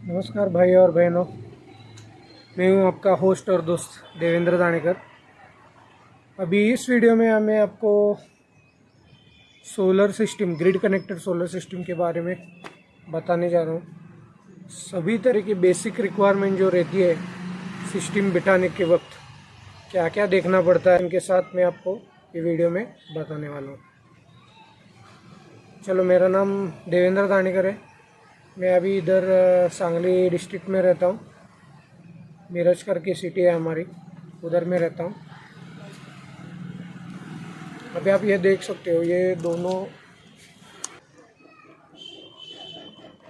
नमस्कार भाई और बहनों, मैं हूं आपका होस्ट और दोस्त देवेंद्र दानेकर। अभी इस वीडियो में मैं आपको solar system, grid connected solar system के बारे में बताने जा रहा हूं। सभी तरह की बेसिक रिक्वायरमेंट जो रहती है सिस्टम बिठाने के वक्त, क्या क्या देखना पड़ता है, उनके साथ मैं आपको ये वीडियो में बताने वाला हूँ। चलो, मेरा नाम देवेंद्र दानेकर है। मैं अभी इधर सांगली डिस्ट्रिक्ट में रहता हूँ। मिरज करके सिटी है हमारी, उधर में रहता हूँ। अभी आप ये देख सकते हो, ये दोनों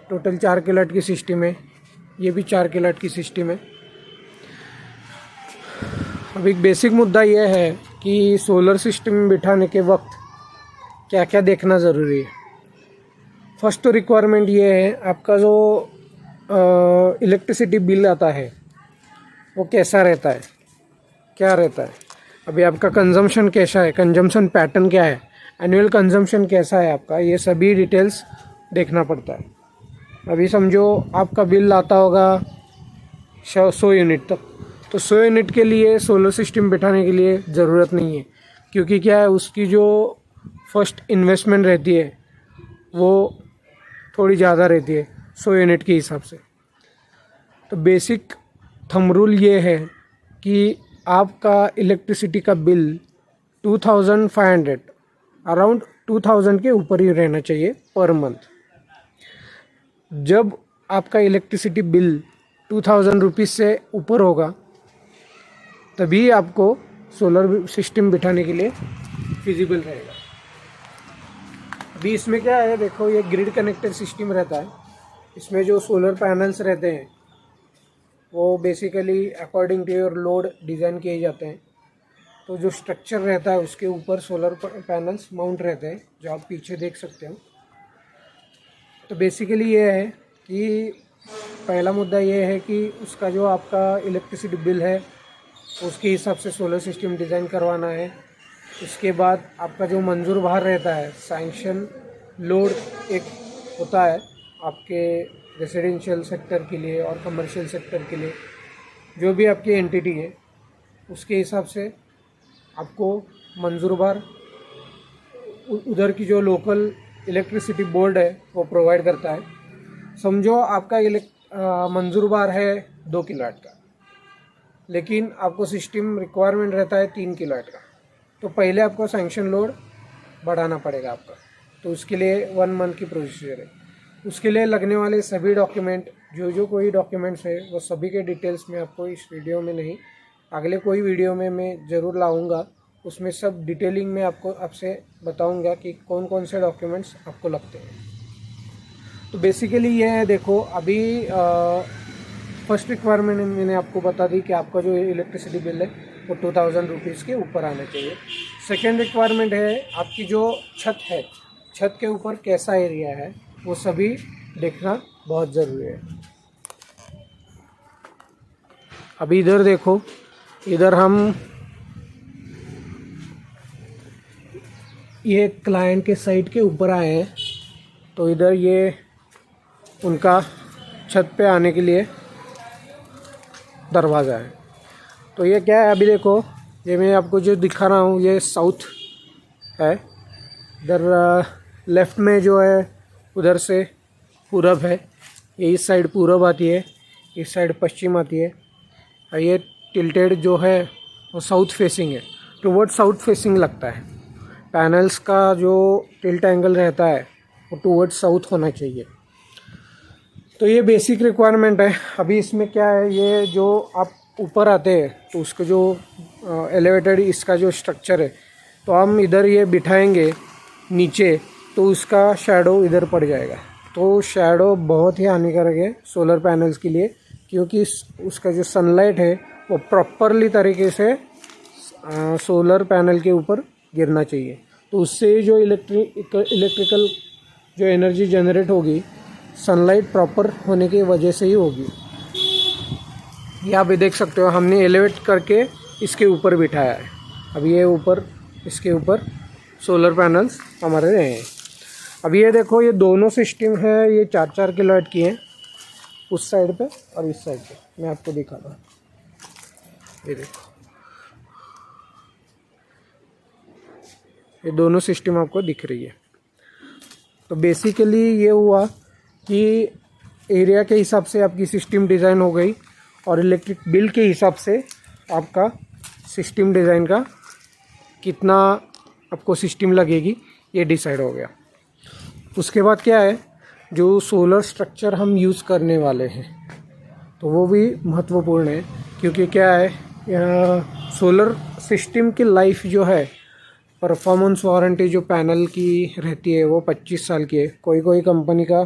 टोटल 4 किलोवाट की सिस्टम है। ये भी 4 किलोवाट की सिस्टम है। अब एक बेसिक मुद्दा ये है कि सोलर सिस्टम बिठाने के वक्त क्या क्या देखना ज़रूरी है। फर्स्ट तो रिक्वायरमेंट ये है, आपका जो इलेक्ट्रिसिटी बिल आता है वो कैसा रहता है, क्या रहता है। अभी आपका कंजम्पशन कैसा है, कंजम्पशन पैटर्न क्या है, एनुअल कंजम्पशन कैसा है आपका, ये सभी डिटेल्स देखना पड़ता है। अभी समझो आपका बिल आता होगा 100 यूनिट तक, तो 100 यूनिट के लिए सोलर सिस्टम बिठाने के लिए ज़रूरत नहीं है, क्योंकि क्या है, उसकी जो फर्स्ट इन्वेस्टमेंट रहती है वो थोड़ी ज़्यादा रहती है 100 यूनिट के हिसाब से। तो बेसिक थंब रूल ये है कि आपका इलेक्ट्रिसिटी का बिल 2500 अराउंड 2000 के ऊपर ही रहना चाहिए पर मंथ। जब आपका इलेक्ट्रिसिटी बिल 2000 रुपीज़ से ऊपर होगा तभी आपको सोलर सिस्टम बिठाने के लिए फिजिबल रहेगा। अभी इसमें क्या है, देखो, ये ग्रिड कनेक्टेड सिस्टम रहता है। इसमें जो सोलर पैनल्स रहते हैं वो basically according to your load design किए जाते हैं। तो जो स्ट्रक्चर रहता है उसके ऊपर सोलर पैनल्स माउंट रहते हैं, जो आप पीछे देख सकते हो। तो बेसिकली ये है कि पहला मुद्दा ये है कि उसका जो आपका इलेक्ट्रिसिटी बिल है उसके हिसाब से सोलर सिस्टम डिज़ाइन करवाना है। उसके बाद आपका जो मंजूर बाहर रहता है, सैंक्शन लोड एक होता है आपके रेजिडेंशियल सेक्टर के लिए और कमर्शियल सेक्टर के लिए, जो भी आपकी एंटिटी है उसके हिसाब से आपको मंजूर बाहर उधर की जो लोकल इलेक्ट्रिसिटी बोर्ड है वो प्रोवाइड करता है। समझो आपका मंजूर बार है 2 किलोवाट का, लेकिन आपको सिस्टम रिक्वायरमेंट रहता है 3 किलोवाट का, तो पहले आपको सैंक्शन लोड बढ़ाना पड़ेगा आपका। तो उसके लिए 1 मंथ की प्रोसीजर है। उसके लिए लगने वाले सभी डॉक्यूमेंट, जो कोई डॉक्यूमेंट्स है, वो सभी के डिटेल्स मैं आपको इस वीडियो में नहीं, अगले कोई वीडियो में मैं ज़रूर लाऊंगा। उसमें सब डिटेलिंग में आपसे बताऊंगा कि कौन कौन से डॉक्यूमेंट्स आपको लगते हैं। तो बेसिकली ये है, देखो, अभी फर्स्ट रिक्वायरमेंट मैंने आपको बता दी कि आपका जो इलेक्ट्रिसिटी बिल है वो 2000 रुपीज़ के ऊपर आना चाहिए। सेकेंड रिक्वायरमेंट है आपकी जो छत है, छत के ऊपर कैसा एरिया है, वो सभी देखना बहुत ज़रूरी है। अभी इधर देखो, इधर हम ये क्लाइंट के साइट के ऊपर आए हैं। तो इधर ये उनका छत पे आने के लिए दरवाज़ा है। तो ये क्या है, अभी देखो, ये मैं आपको जो दिखा रहा हूँ ये साउथ है। इधर लेफ़्ट में जो है उधर से पूरब है, ये इस साइड पूरब आती है, इस साइड पश्चिम आती है। और ये टिल्टेड जो है वो साउथ फेसिंग है, टुवर्ड साउथ फेसिंग लगता है। पैनल्स का जो टिल्ट एंगल रहता है वो टुवर्ड साउथ होना चाहिए। तो ये बेसिक रिक्वायरमेंट है। अभी इसमें क्या है, ये जो आप ऊपर आते हैं तो उसका जो एलिवेटेड इसका जो स्ट्रक्चर है, तो हम इधर ये बिठाएंगे नीचे तो उसका शैडो इधर पड़ जाएगा। तो शैडो बहुत ही हानिकारक है सोलर पैनल्स के लिए, क्योंकि उसका जो सनलाइट है वो प्रॉपरली तरीके से सोलर पैनल के ऊपर गिरना चाहिए। तो उससे जो इलेक्ट्रिकल जो एनर्जी जनरेट होगी, सनलाइट प्रॉपर होने की वजह से ही होगी। ये आप देख सकते हो, हमने एलिवेट करके इसके ऊपर बिठाया है। अब ये ऊपर, इसके ऊपर सोलर पैनल्स हमारे रहे हैं। अब ये देखो, ये दोनों सिस्टम है, ये 4-4 किलोवाट की हैं। उस साइड पे और इस साइड पे। मैं आपको दिखा रहा हूँ, ये देखो, ये दोनों सिस्टम आपको दिख रही है। तो बेसिकली ये हुआ कि एरिया के हिसाब से आपकी सिस्टम डिज़ाइन हो गई और इलेक्ट्रिक बिल के हिसाब से आपका सिस्टम डिज़ाइन का कितना आपको सिस्टम लगेगी ये डिसाइड हो गया। उसके बाद क्या है, जो सोलर स्ट्रक्चर हम यूज़ करने वाले हैं तो वो भी महत्वपूर्ण है, क्योंकि क्या है, सोलर सिस्टम की लाइफ जो है, परफॉर्मेंस वारंटी जो पैनल की रहती है वो 25 साल की है। कोई कोई कंपनी का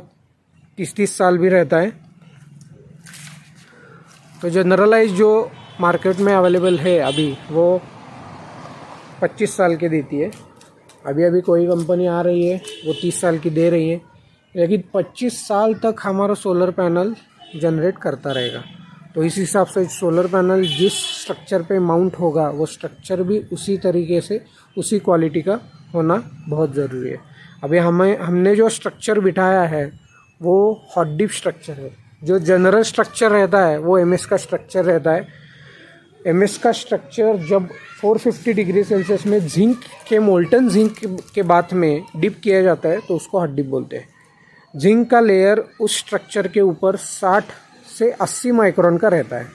30-30 साल भी रहता है। तो जनरलाइज जो मार्केट में अवेलेबल है अभी वो 25 साल के देती है। अभी अभी कोई कंपनी आ रही है वो 30 साल की दे रही है, लेकिन 25 साल तक हमारा सोलर पैनल जनरेट करता रहेगा। तो इस हिसाब से सोलर पैनल जिस स्ट्रक्चर पे माउंट होगा वो स्ट्रक्चर भी उसी तरीके से उसी क्वालिटी का होना बहुत ज़रूरी है। अभी हमने जो स्ट्रक्चर बिठाया है वो हॉट डिप स्ट्रक्चर है। जो जनरल स्ट्रक्चर रहता है वो एमएस का स्ट्रक्चर रहता है। एमएस का स्ट्रक्चर जब 450 डिग्री सेल्सियस में जिंक के मोल्टन जिंक के बाथ में डिप किया जाता है तो उसको हॉट डिप बोलते हैं। जिंक का लेयर उस स्ट्रक्चर के ऊपर 60 से 80 माइक्रोन का रहता है।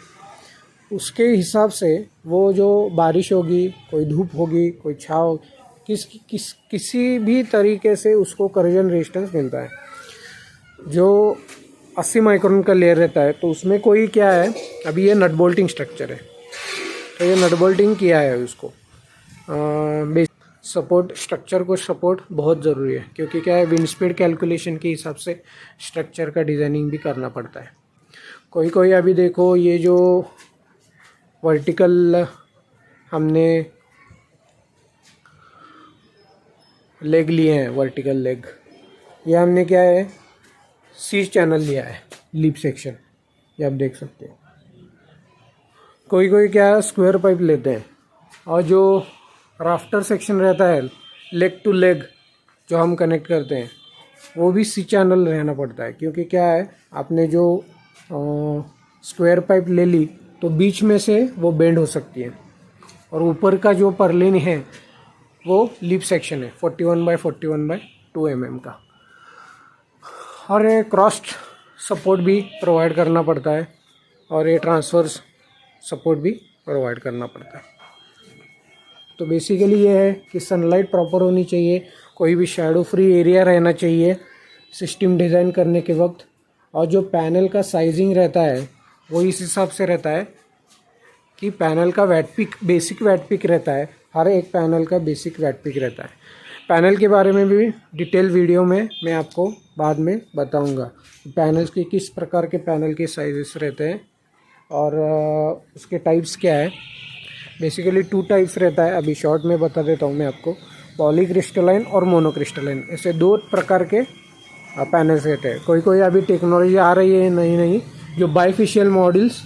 उसके हिसाब से वो जो बारिश होगी, कोई धूप होगी, कोई छाँव, किसी भी तरीके से उसको करोजन रेजिस्टेंस मिलता है। जो 80 माइक्रोन का लेयर रहता है तो उसमें कोई क्या है, अभी ये नट बोल्टिंग स्ट्रक्चर है तो ये नट बोल्टिंग किया है उसको। सपोर्ट स्ट्रक्चर को सपोर्ट बहुत ज़रूरी है, क्योंकि क्या है, विंड स्पीड कैलकुलेशन के हिसाब से स्ट्रक्चर का डिज़ाइनिंग भी करना पड़ता है। कोई कोई अभी देखो, ये जो वर्टिकल हमने लेग लिए हैं, वर्टिकल लेग, ये हमने क्या है, सी चैनल लिया है, लीप सेक्शन, ये आप देख सकते हैं। कोई कोई क्या है, स्क्वायर पाइप लेते हैं, और जो राफ्टर सेक्शन रहता है लेग टू लेग जो हम कनेक्ट करते हैं वो भी सी चैनल रहना पड़ता है। क्योंकि क्या है, आपने जो स्क्वायर पाइप ले ली तो बीच में से वो बेंड हो सकती है, और ऊपर का जो पर्लिन है वो लीप सेक्शन है 41/41/2 mm का। और ये क्रॉस सपोर्ट भी प्रोवाइड करना पड़ता है, और ये ट्रांसवर्स सपोर्ट भी प्रोवाइड करना पड़ता है। तो बेसिकली ये है कि सनलाइट प्रॉपर होनी चाहिए, कोई भी शैडो फ्री एरिया रहना चाहिए सिस्टम डिज़ाइन करने के वक्त, और जो पैनल का साइजिंग रहता है वो इस हिसाब से रहता है कि पैनल का watt peak, basic watt peak रहता है, हर एक पैनल का बेसिक वैट पिक रहता है। पैनल के बारे में भी डिटेल वीडियो में मैं आपको बाद में बताऊंगा, पैनल्स के किस प्रकार के पैनल के साइजेस रहते हैं और उसके टाइप्स क्या है। बेसिकली 2 टाइप्स रहता है, अभी शॉर्ट में बता देता हूँ मैं आपको, पॉलीक्रिस्टलाइन और मोनोक्रिस्टलाइन, ऐसे 2 प्रकार के पैनल्स रहते हैं। कोई कोई अभी टेक्नोलॉजी आ रही है नई नई जो बाइफेशियल मॉडल्स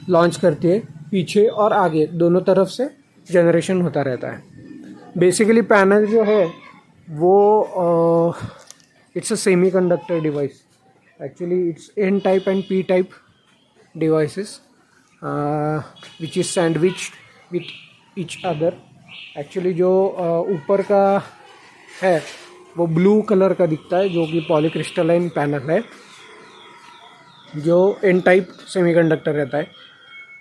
लॉन्च करती है, पीछे और आगे दोनों तरफ से जनरेशन होता रहता है। बेसिकली पैनल जो है वो it's a semi conductor device, actually it's an type and P type devices which is sandwiched with each other. Actually जो ऊपर का है वो ब्लू कलर का दिखता है, जो कि पॉलीक्रिस्टलाइन पैनल है, जो एन टाइप सेमीकंडक्टर रहता है।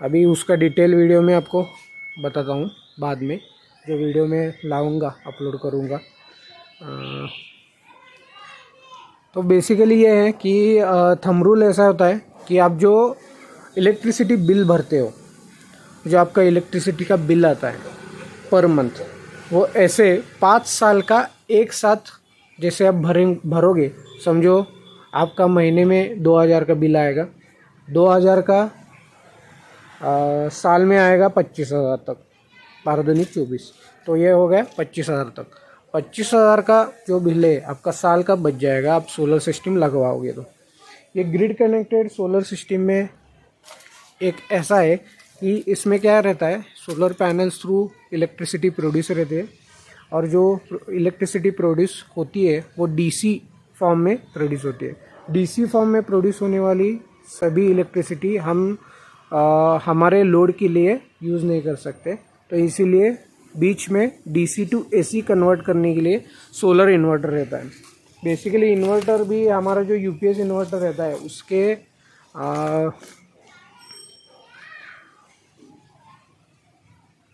अभी उसका डिटेल वीडियो में आपको बताता हूँ बाद में, जो वीडियो में लाऊंगा, अपलोड करूँगा। तो बेसिकली ये है कि थंब रूल ऐसा होता है कि आप जो इलेक्ट्रिसिटी बिल भरते हो, जो आपका इलेक्ट्रिसिटी का बिल आता है पर मंथ, वो ऐसे 5 साल का एक साथ जैसे आप भरोगे, समझो आपका महीने में 2000 का बिल आएगा, 2000 का साल में आएगा 25,000 तक, 12×24, तो ये हो गया 25,000 तक। 25,000 का जो बिल है आपका साल का बच जाएगा, आप सोलर सिस्टम लगवाओगे तो। ये ग्रिड कनेक्टेड सोलर सिस्टम में एक ऐसा है कि इसमें क्या रहता है, solar panels through electricity produce रहते हैं, और जो इलेक्ट्रिसिटी प्रोड्यूस होती है वो डीसी फॉर्म में प्रोड्यूस होती है। डीसी फॉर्म में प्रोड्यूस होने वाली सभी इलेक्ट्रिसिटी हम हमारे लोड के लिए यूज़ नहीं कर सकते। तो इसीलिए बीच में डीसी टू एसी कन्वर्ट करने के लिए सोलर इन्वर्टर रहता है। बेसिकली इन्वर्टर भी हमारा जो यूपीएस इन्वर्टर रहता है उसके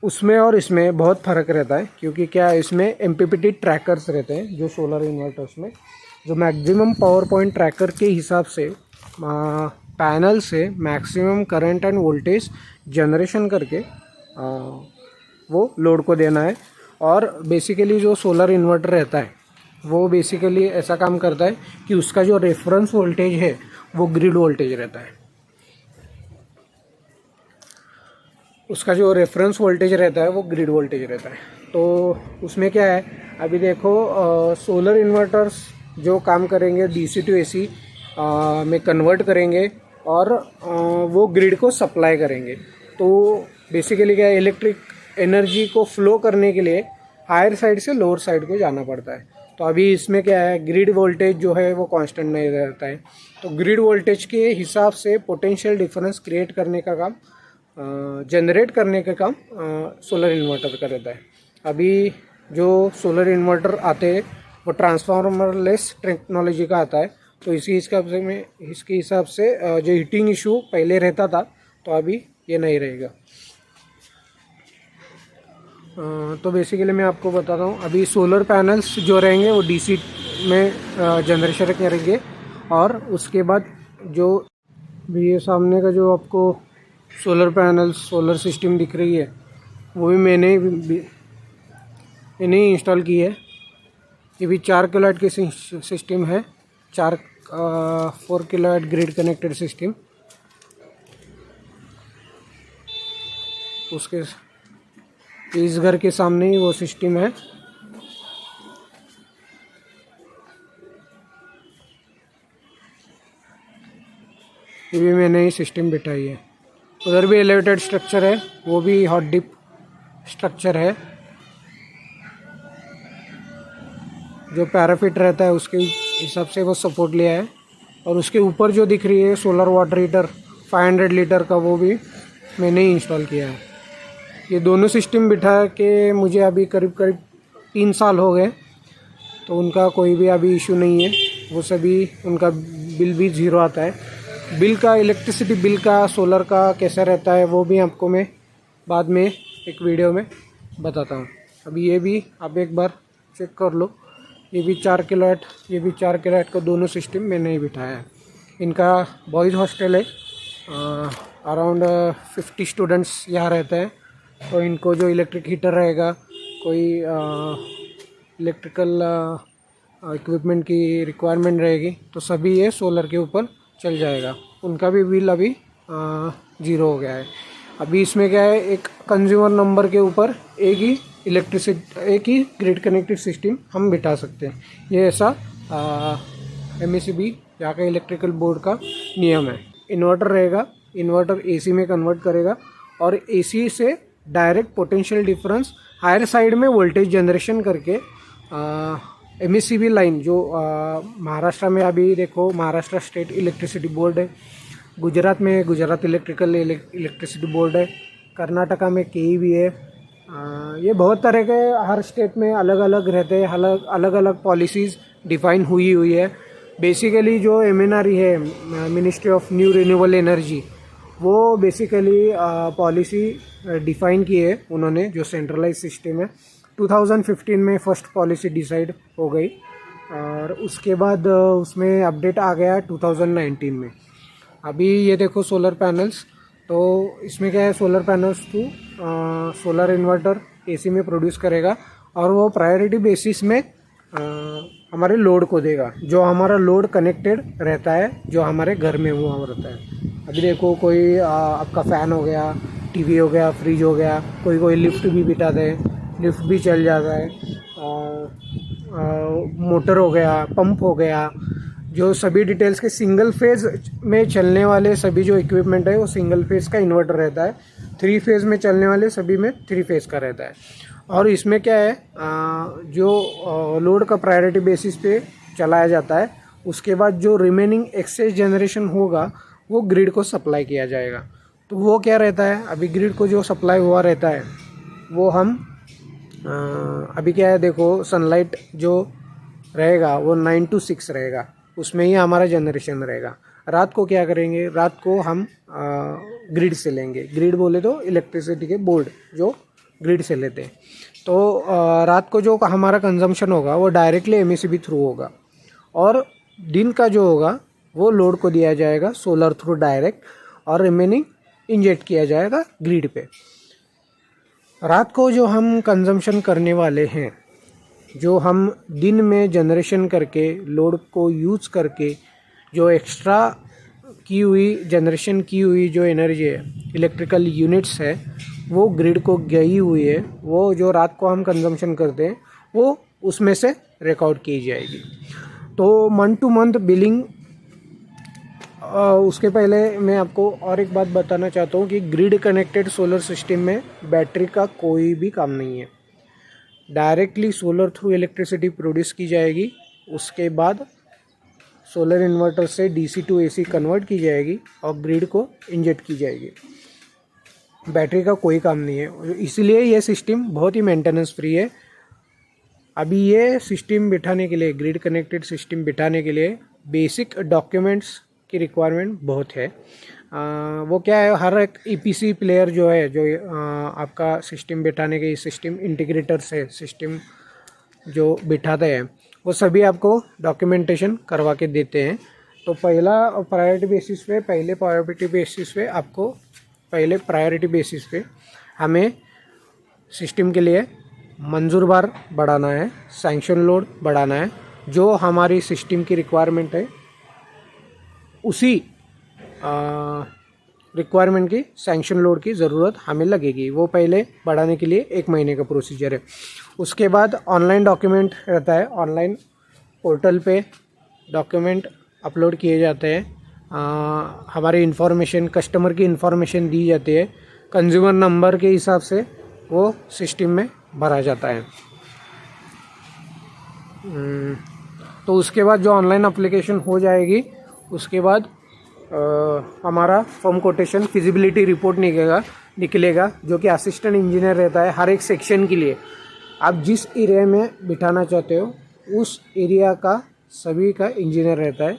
उसमें और इसमें बहुत फ़र्क रहता है, क्योंकि क्या इसमें एमपीपीटी ट्रैकर्स रहते हैं जो सोलर इन्वर्टर्स में, जो मैक्सिमम पावर पॉइंट ट्रैकर के हिसाब से पैनल से maximum current end voltage generation करके वो लोड को देना है। और बेसिकली जो सोलर इन्वर्टर रहता है वो बेसिकली ऐसा काम करता है कि उसका जो रेफरेंस वोल्टेज है वो ग्रिड वोल्टेज रहता है। उसका जो रेफरेंस वोल्टेज रहता है वो ग्रिड वोल्टेज रहता है। तो उसमें क्या है, अभी देखो सोलर इन्वर्टर्स जो काम करेंगे डीसी टू एसी में कन्वर्ट करेंगे और वो ग्रिड को सप्लाई करेंगे। तो बेसिकली क्या है, इलेक्ट्रिक एनर्जी को फ्लो करने के लिए हायर साइड से लोअर साइड को जाना पड़ता है। तो अभी इसमें क्या है, ग्रिड वोल्टेज जो है वो कांस्टेंट नहीं रहता है। तो ग्रिड वोल्टेज के हिसाब से पोटेंशियल डिफरेंस क्रिएट करने का काम, जनरेट करने का काम सोलर इन्वर्टर का रहता है। अभी जो सोलर इन्वर्टर आते हैं वो ट्रांसफार्मर लेस टेक्नोलॉजी का आता है। तो इसके हिसाब से जो हीटिंग इशू पहले रहता था तो अभी ये नहीं रहेगा। तो बेसिकली मैं आपको बताता हूँ, अभी सोलर पैनल्स जो रहेंगे वो डीसी में जनरेशन करेंगे। और उसके बाद जो भी ये सामने का जो आपको सोलर पैनल सोलर सिस्टम दिख रही है वो भी मैंने इंस्टॉल की है। ये भी 4 किलोवाट की सिस्टम है, 4 किलोवाट ग्रिड कनेक्टेड सिस्टम। उसके इस घर के सामने ही वो सिस्टम है। ये भी मैंने ही सिस्टम बिठाई है। उधर भी एलिवेटेड स्ट्रक्चर है, वो भी हॉट डिप स्ट्रक्चर है। जो पैराफिट रहता है उसके हिसाब से वो सपोर्ट लिया है। और उसके ऊपर जो दिख रही है सोलर वाटर हीटर 500 लीटर का, वो भी मैंने ही इंस्टॉल किया है। ये दोनों सिस्टम बिठा के मुझे अभी करीब 3 साल हो गए। तो उनका कोई भी अभी इशू नहीं है। वो सभी उनका बिल भी ज़ीरो आता है। बिल का, इलेक्ट्रिसिटी बिल का, सोलर का कैसा रहता है वो भी आपको मैं बाद में एक वीडियो में बताता हूँ। अभी ये भी आप एक बार चेक कर लो। ये भी 4 किलोवाट, ये भी 4 किलोवाट का दोनों सिस्टम मैंने ही बिठाया है। इनका बॉयज़ हॉस्टल है, अराउंड 50 स्टूडेंट्स यहाँ रहते हैं। तो इनको जो इलेक्ट्रिक हीटर रहेगा, कोई इलेक्ट्रिकल इक्विपमेंट की रिक्वायरमेंट रहेगी तो सभी ये सोलर के ऊपर चल जाएगा। उनका भी बिल अभी 0 हो गया है। अभी इसमें क्या है, एक कंज्यूमर नंबर के ऊपर एक ही ग्रिड कनेक्टेड सिस्टम हम बिठा सकते हैं। ये ऐसा MACB यहाँ का इलेक्ट्रिकल बोर्ड का नियम है। इन्वर्टर रहेगा, इन्वर्टर AC में कन्वर्ट करेगा और AC से direct potential difference higher side में वोल्टेज जनरेशन करके MACB लाइन जो महाराष्ट्र में, अभी देखो महाराष्ट्र स्टेट इलेक्ट्रिसिटी बोर्ड है, गुजरात में गुजरात इलेक्ट्रिसिटी बोर्ड है, कर्नाटका में KEB है। ये बहुत तरह के हर स्टेट में अलग अलग रहते हैं, अलग अलग पॉलिसीज़ डिफ़ाइन हुई है। बेसिकली जो MNRE है, ministry of new renewable energy, वो बेसिकली पॉलिसी डिफ़ाइन की है उन्होंने, जो सेंट्रलाइज सिस्टम है। 2015 में फर्स्ट पॉलिसी डिसाइड हो गई और उसके बाद उसमें अपडेट आ गया 2019 में। अभी ये देखो सोलर पैनल्स, तो इसमें क्या है, solar panels to solar inverter AC में प्रोड्यूस करेगा और वो प्रायोरिटी बेसिस में हमारे लोड को देगा, जो हमारा लोड कनेक्टेड रहता है, जो हमारे घर में हुआ रहता है। अभी देखो कोई आपका फ़ैन हो गया, TV हो गया, फ्रिज हो गया, कोई लिफ्ट भी बिठाते हैं, लिफ्ट भी चल जाता है, मोटर हो गया, पंप हो गया, जो सभी डिटेल्स के सिंगल फेज़ में चलने वाले सभी जो इक्विपमेंट है वो सिंगल फेज़ का इन्वर्टर रहता है। 3 फेज़ में चलने वाले सभी में 3 फेज़ का रहता है। और इसमें क्या है, जो लोड का प्रायोरिटी बेसिस पे चलाया जाता है, उसके बाद जो रिमेनिंग एक्सेस जनरेशन होगा वो ग्रिड को सप्लाई किया जाएगा। तो वो क्या रहता है, अभी ग्रिड को जो सप्लाई हुआ रहता है वो हम अभी क्या है देखो, सनलाइट जो रहेगा वो 9 to 6 रहेगा, उसमें ही हमारा जनरेशन रहेगा। रात को क्या करेंगे, रात को हम ग्रिड से लेंगे। ग्रिड बोले तो इलेक्ट्रिसिटी के बोर्ड जो ग्रिड से लेते हैं। तो रात को जो हमारा कंजम्पशन होगा वो डायरेक्टली एमएससीबी थ्रू होगा, और दिन का जो होगा वो लोड को दिया जाएगा सोलर थ्रू डायरेक्ट, और रिमेनिंग इंजेक्ट किया जाएगा ग्रिड पे। रात को जो हम कंजम्पशन करने वाले हैं, जो हम दिन में जनरेशन करके लोड को यूज़ करके जो एक्स्ट्रा की हुई जनरेशन की हुई जो एनर्जी है, इलेक्ट्रिकल यूनिट्स है, वो ग्रिड को गई हुई है, वो जो रात को हम कंजम्पशन करते हैं वो उसमें से रिकॉर्ड की जाएगी। तो मंथ टू मंथ बिलिंग, उसके पहले मैं आपको और एक बात बताना चाहता हूँ कि ग्रिड कनेक्टेड सोलर सिस्टम में बैटरी का कोई भी काम नहीं है। Directly solar through electricity produce की जाएगी, उसके बाद सोलर इन्वर्टर से डीसी टू एसी कन्वर्ट की जाएगी और ग्रिड को इंजेक्ट की जाएगी। बैटरी का कोई काम नहीं है, इसीलिए ये सिस्टम बहुत ही मेंटेनेंस फ्री है। अभी ये सिस्टम बिठाने के लिए, ग्रिड कनेक्टेड सिस्टम बिठाने के लिए बेसिक डॉक्यूमेंट्स की रिक्वायरमेंट बहुत है। वो क्या है, हर एक ईपीसी प्लेयर जो है, जो आपका सिस्टम बिठाने के सिस्टम इंटीग्रेटर्स है, सिस्टम जो बिठाते हैं, वो सभी आपको डॉक्यूमेंटेशन करवा के देते हैं। तो पहले प्रायोरिटी बेसिस पे हमें सिस्टम के लिए मंजूर बार बढ़ाना है, सैंक्शन लोड बढ़ाना है। जो हमारी सिस्टम की रिक्वायरमेंट है उसी रिक्वायरमेंट की सैंक्शन लोड की ज़रूरत हमें लगेगी। वो पहले बढ़ाने के लिए 1 महीने का प्रोसीजर है। उसके बाद ऑनलाइन डॉक्यूमेंट रहता है, ऑनलाइन पोर्टल पे डॉक्यूमेंट अपलोड किए जाते हैं। हमारी इन्फॉर्मेशन, कस्टमर की इन्फॉर्मेशन दी जाती है, कंज्यूमर नंबर के हिसाब से वो सिस्टम में भरा जाता है। तो उसके बाद जो ऑनलाइन एप्लीकेशन हो जाएगी, उसके बाद हमारा फॉर्म कोटेशन फिजिबिलिटी रिपोर्ट निकलेगा जो कि असिस्टेंट इंजीनियर रहता है हर एक सेक्शन के लिए। आप जिस एरिया में बिठाना चाहते हो उस एरिया का सभी का इंजीनियर रहता है,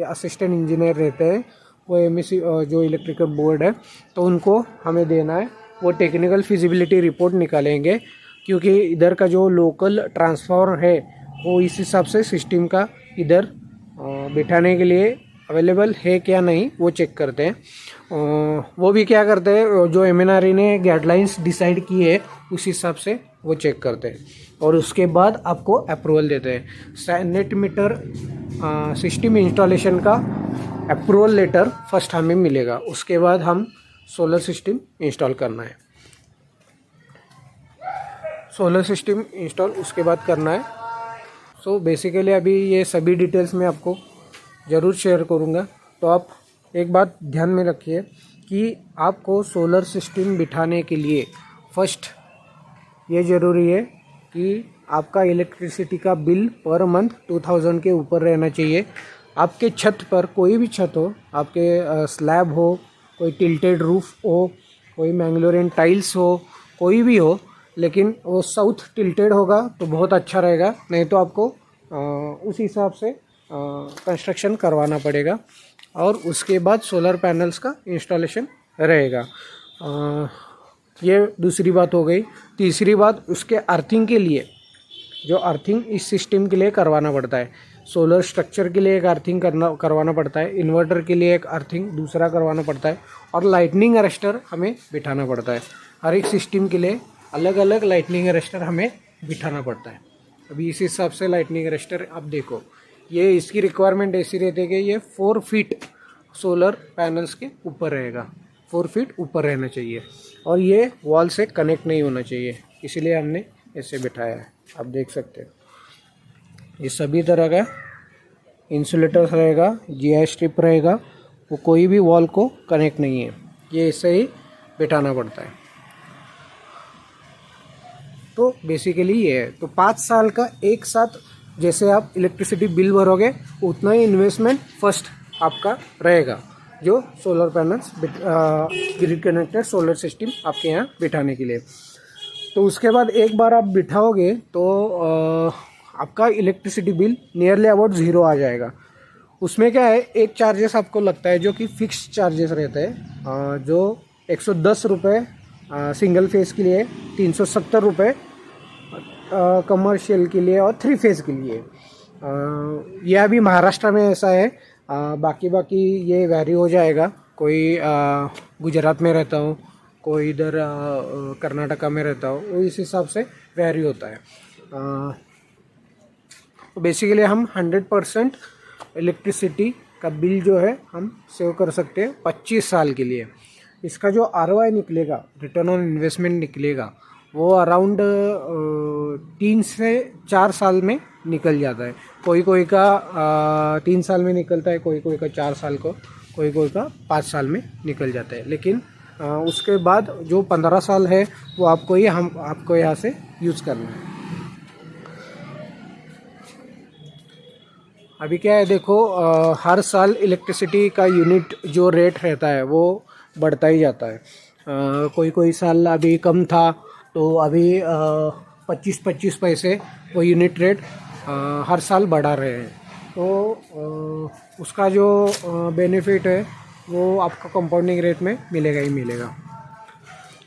असिस्टेंट इंजीनियर रहते हैं। वो एमएससी जो इलेक्ट्रिकल बोर्ड है, तो उनको हमें देना है। वो टेक्निकल फिजिबिलिटी रिपोर्ट निकालेंगे, क्योंकि इधर का जो लोकल ट्रांसफार्मर है वो इस हिसाब से सिस्टम का इधर बिठाने के लिए अवेलेबल है क्या नहीं वो चेक करते हैं। वो भी क्या करते हैं, जो एमएनआरई ने गाइडलाइंस डिसाइड की है उस हिसाब से वो चेक करते हैं, और उसके बाद आपको अप्रूवल देते हैं। नेट मीटर सिस्टम इंस्टॉलेशन का अप्रूवल लेटर फर्स्ट हमें मिलेगा, उसके बाद हम सोलर सिस्टम इंस्टॉल करना है। सोलर सिस्टम इंस्टॉल उसके बाद करना है। सो बेसिकली अभी ये सभी डिटेल्स मैं आपको ज़रूर शेयर करूँगा। तो आप एक बात ध्यान में रखिए कि आपको सोलर सिस्टम बिठाने के लिए फर्स्ट ये ज़रूरी है कि आपका इलेक्ट्रिसिटी का बिल पर मंथ 2000 के ऊपर रहना चाहिए। आपके छत पर, कोई भी छत हो, आपके स्लैब हो, कोई टिल्टेड रूफ हो, कोई मैंगलोरियन टाइल्स हो, कोई भी हो, लेकिन वो साउथ टिल्टेड होगा तो बहुत अच्छा रहेगा, नहीं तो आपको उस हिसाब से कंस्ट्रक्शन करवाना पड़ेगा। और उसके बाद सोलर पैनल्स का इंस्टॉलेशन रहेगा। ये दूसरी बात हो गई। तीसरी बात, उसके अर्थिंग के लिए, जो अर्थिंग इस सिस्टम के लिए करवाना पड़ता है। सोलर स्ट्रक्चर के लिए एक अर्थिंग करवाना पड़ता है, इन्वर्टर के लिए एक अर्थिंग दूसरा करवाना पड़ता है, और लाइटनिंग अरेस्टर हमें बिठाना पड़ता है। हर एक सिस्टम के लिए अलग अलग लाइटनिंग अरेस्टर हमें बिठाना पड़ता है। अभी इस हिसाब से लाइटनिंग अरेस्टर आप देखो, ये इसकी रिक्वायरमेंट ऐसी रहती है कि ये 4 फीट सोलर पैनल्स के ऊपर रहेगा, 4 फीट ऊपर रहना चाहिए, और ये वॉल से कनेक्ट नहीं होना चाहिए, इसलिए हमने ऐसे बिठाया है। आप देख सकते हो ये सभी तरह का इंसुलेटर रहेगा, जीआई स्ट्रिप रहेगा, वो कोई भी वॉल को कनेक्ट नहीं है, ये ऐसे ही बिठाना पड़ता है। तो बेसिकली ये है। तो 5 साल का एक साथ जैसे आप इलेक्ट्रिसिटी बिल भरोगे उतना ही इन्वेस्टमेंट फर्स्ट आपका रहेगा। जो solar panels grid connected solar system आपके यहाँ बिठाने के लिए। तो उसके बाद एक बार आप बिठाओगे तो आपका इलेक्ट्रिसिटी बिल नियरली अबाउट 0 आ जाएगा। उसमें क्या है, एक चार्जेस आपको लगता है जो कि फिक्स चार्जेस रहते हैं, जो 110 रुपये सिंगल फेज़ के लिए, 370 रुपये कमर्शियल के लिए और 3 फेज़ के लिए। यह अभी महाराष्ट्र में ऐसा है, बाकी ये वैरी हो जाएगा। कोई गुजरात में रहता हो, कोई इधर कर्नाटका में रहता हो, वो इस हिसाब से वैरी होता है। तो बेसिकली हम 100% इलेक्ट्रिसिटी का बिल जो है हम सेव कर सकते हैं 25 साल के लिए। इसका जो ROI निकलेगा, रिटर्न ऑन इन्वेस्टमेंट निकलेगा, वो अराउंड 3 से 4 साल में निकल जाता है। कोई का 3 साल में निकलता है, कोई का 4 साल को, कोई का 5 साल में निकल जाता है। लेकिन उसके बाद जो 15 साल है वो आपको यहाँ से यूज़ करना है। अभी क्या है देखो, हर साल इलेक्ट्रिसिटी का यूनिट जो रेट रहता है वो बढ़ता ही जाता है। कोई साल अभी कम था तो अभी 25 पैसे वो यूनिट रेट हर साल बढ़ा रहे हैं। तो उसका जो बेनिफिट है वो आपको कंपाउंडिंग रेट में मिलेगा ही मिलेगा।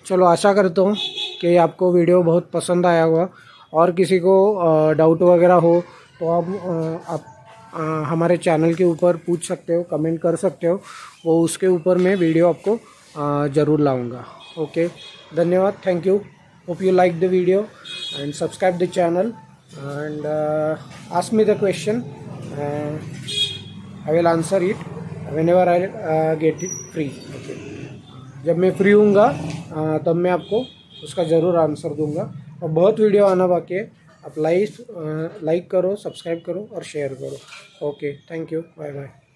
चलो, आशा करता हूँ कि आपको वीडियो बहुत पसंद आया होगा। और किसी को डाउट वगैरह हो तो आप हमारे चैनल के ऊपर पूछ सकते हो, कमेंट कर सकते हो, वो उसके ऊपर मैं वीडियो आपको ज़रूर लाऊंगा। ओके, धन्यवाद, thank you. Hope you like the video and subscribe the channel and ask me the question, I will answer it whenever I get it free. Okay, जब मैं फ्री हूँगा तब मैं आपको उसका ज़रूर आंसर दूंगा। और बहुत वीडियो आना बाकी है, आप लाइक करो, सब्सक्राइब करो और शेयर करो। Okay, thank you, bye bye.